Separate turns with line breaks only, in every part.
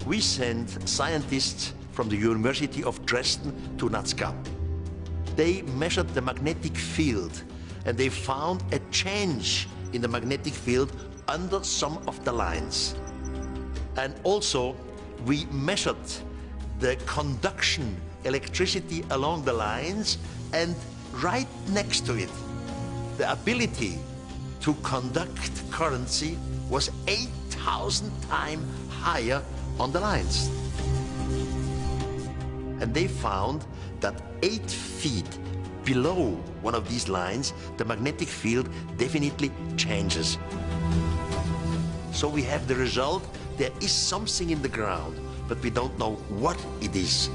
we sent scientists from the University of Dresden to Nazca. They measured the magnetic field and they found a change in the magnetic field under some of the lines. And also we measured the conduction electricity along the lines, and right next to it, the ability to conduct currency was 8,000 times higher on the lines. And they found that 8 feet below one of these lines, the magnetic field definitely changes. So we have the result, there is something in the ground, but we don't know what it is.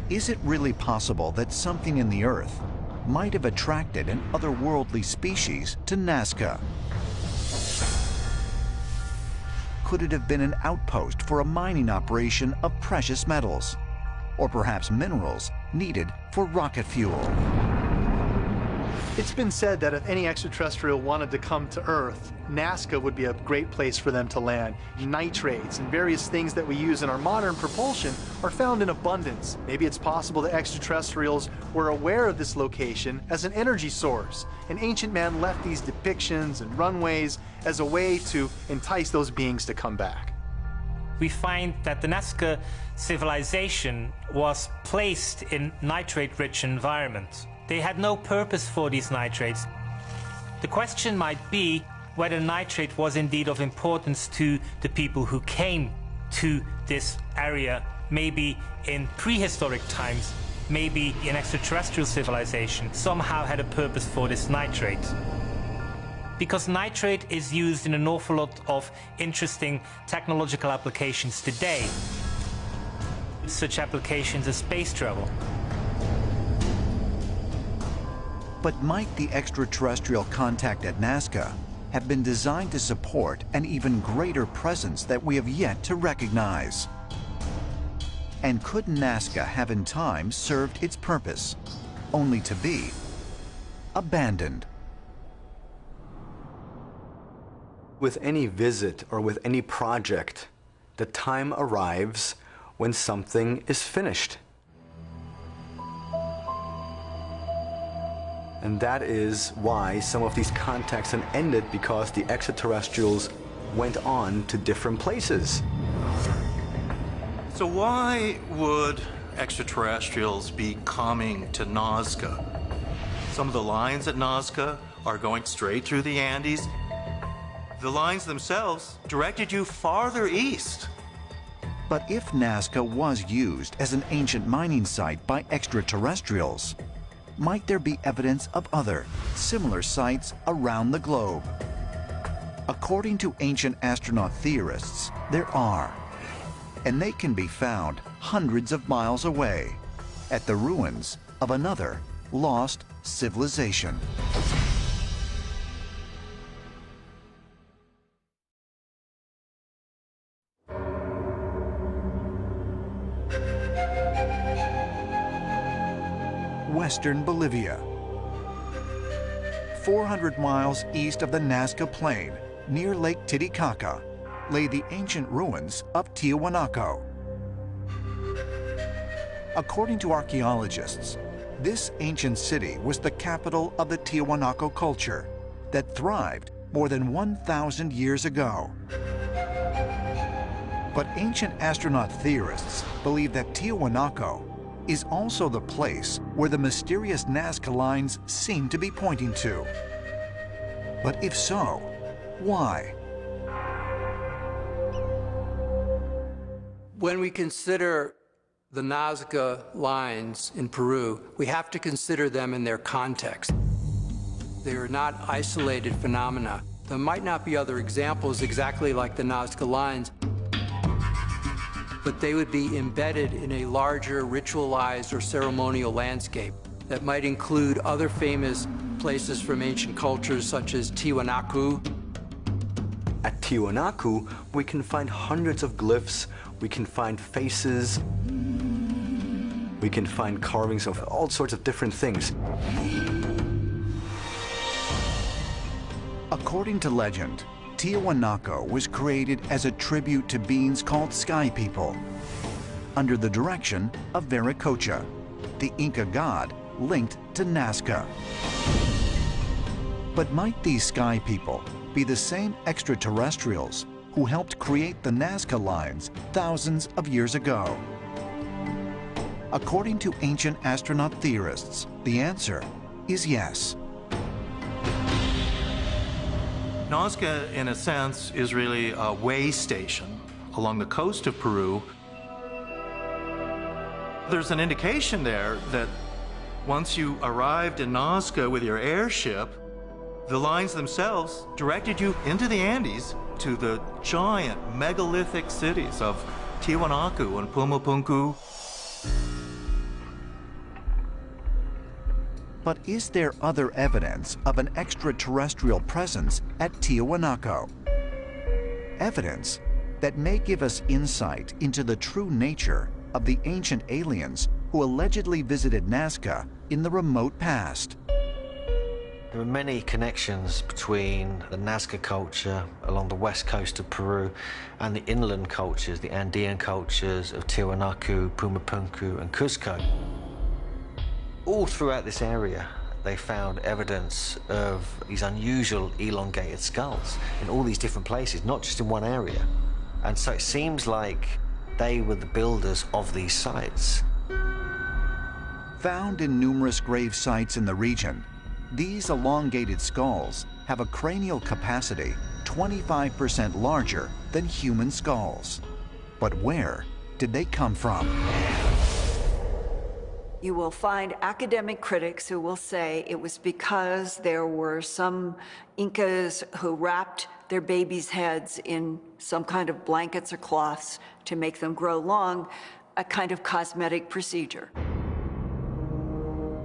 Is it really possible that something in the Earth might have attracted an otherworldly species to Nazca? Could it have been an outpost for a mining operation of precious metals, or perhaps minerals needed for rocket fuel?
It's been said that if any extraterrestrial wanted to come to Earth, Nazca would be a great place for them to land. Nitrates and various things that we use in our modern propulsion are found in abundance. Maybe it's possible that extraterrestrials were aware of this location as an energy source, and ancient man left these depictions and runways as a way to entice those beings to come back.
We find that the Nazca civilization was placed in nitrate-rich environments. They had no purpose for these nitrates. The question might be whether nitrate was indeed of importance to the people who came to this area, maybe in prehistoric times, maybe in extraterrestrial civilization, somehow had a purpose for this nitrate. Because nitrate is used in an awful lot of interesting technological applications today. Such applications as space travel.
But might the extraterrestrial contact at Nazca have been designed to support an even greater presence that we have yet to recognize? And could Nazca have in time served its purpose, only to be abandoned?
With any visit or with any project, the time arrives when something is finished. And that is why some of these contacts have ended, because the extraterrestrials went on to different places.
So why would extraterrestrials be coming to Nazca? Some of the lines at Nazca are going straight through the Andes. The lines themselves directed you farther east.
But if Nazca was used as an ancient mining site by extraterrestrials, might there be evidence of other, similar sites around the globe? According to ancient astronaut theorists, there are, and they can be found hundreds of miles away, at the ruins of another lost civilization. Western Bolivia. 400 miles east of the Nazca Plain, near Lake Titicaca, lay the ancient ruins of Tiwanaku. According to archaeologists, this ancient city was the capital of the Tiwanaku culture that thrived more than 1,000 years ago. But ancient astronaut theorists believe that Tiwanaku is also the place where the mysterious Nazca lines seem to be pointing to. But if so, why?
When we consider the Nazca lines in Peru, we have to consider them in their context. They are not isolated phenomena. There might not be other examples exactly like the Nazca lines, but they would be embedded in a larger ritualized or ceremonial landscape that might include other famous places from ancient cultures such as Tiwanaku.
At Tiwanaku, we can find hundreds of glyphs, we can find faces, we can find carvings of all sorts of different things.
According to legend, Tiwanaku was created as a tribute to beings called Sky People, under the direction of Viracocha, the Inca god linked to Nazca. But might these Sky People be the same extraterrestrials who helped create the Nazca lines thousands of years ago? According to ancient astronaut theorists, the answer is yes.
Nazca, in a sense, is really a way station along the coast of Peru. There's an indication there that once you arrived in Nazca with your airship, the lines themselves directed you into the Andes to the giant megalithic cities of Tiwanaku and Pumapunku.
But is there other evidence of an extraterrestrial presence at Tiwanaku? Evidence that may give us insight into the true nature of the ancient aliens who allegedly visited Nazca in the remote past.
There are many connections between the Nazca culture along the west coast of Peru and the inland cultures, the Andean cultures of Tiwanaku, Pumapunku, and Cusco. All throughout this area, they found evidence of these unusual elongated skulls in all these different places, not just in one area. And so it seems like they were the builders of these sites.
Found in numerous grave sites in the region, these elongated skulls have a cranial capacity 25% larger than human skulls. But where did they come from?
You will find academic critics who will say it was because there were some Incas who wrapped their babies' heads in some kind of blankets or cloths to make them grow long, a kind of cosmetic procedure.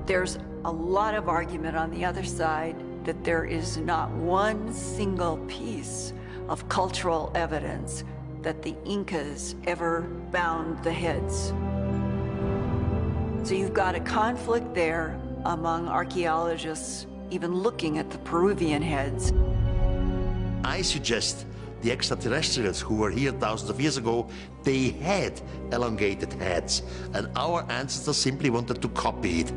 There's a lot of argument on the other side that there is not one single piece of cultural evidence that the Incas ever bound the heads. So you've got a conflict there among archaeologists, even looking at the Peruvian heads.
I suggest the extraterrestrials who were here thousands of years ago, they had elongated heads, and our ancestors simply wanted to copy it.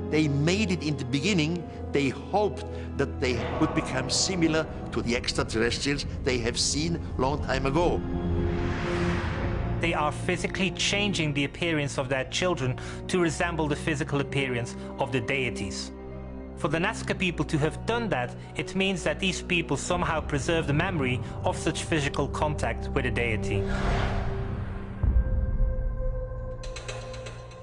They made it in the beginning. They hoped that they would become similar to the extraterrestrials they have seen long time ago.
They are physically changing the appearance of their children to resemble the physical appearance of the deities. For the Nazca people to have done that, it means that these people somehow preserve the memory of such physical contact with a deity.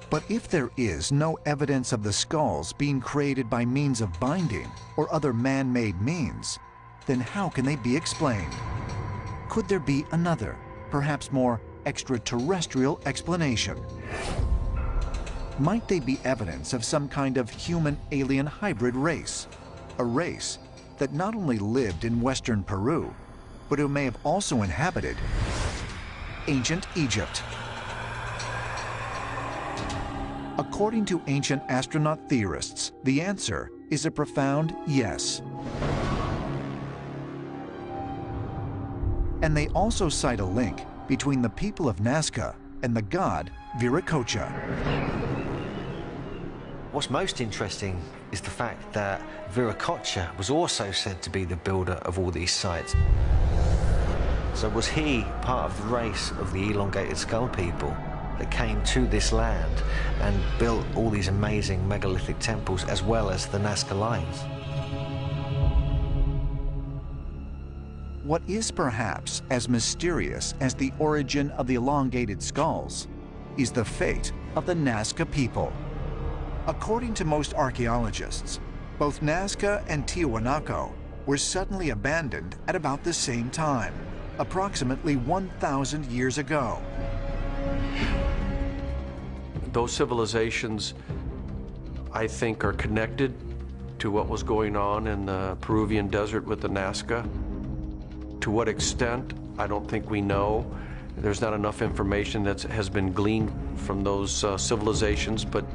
But if there is no evidence of the skulls being created by means of binding or other man-made means, then how can they be explained? Could there be another, perhaps more extraterrestrial explanation? Might they be evidence of some kind of human-alien hybrid race? A race that not only lived in Western Peru, but who may have also inhabited ancient Egypt. According to ancient astronaut theorists, the answer is a profound yes. And they also cite a link between the people of Nazca and the god Viracocha.
What's most interesting is the fact that Viracocha was also said to be the builder of all these sites. So was he part of the race of the elongated skull people that came to this land and built all these amazing megalithic temples as well as the Nazca lines?
What is perhaps as mysterious as the origin of the elongated skulls is the fate of the Nazca people. According to most archaeologists, both Nazca and Tiwanaku were suddenly abandoned at about the same time, approximately 1,000 years ago.
Those civilizations, I think, are connected to what was going on in the Peruvian desert with the Nazca. To what extent, I don't think we know. There's not enough information that has been gleaned from those civilizations, but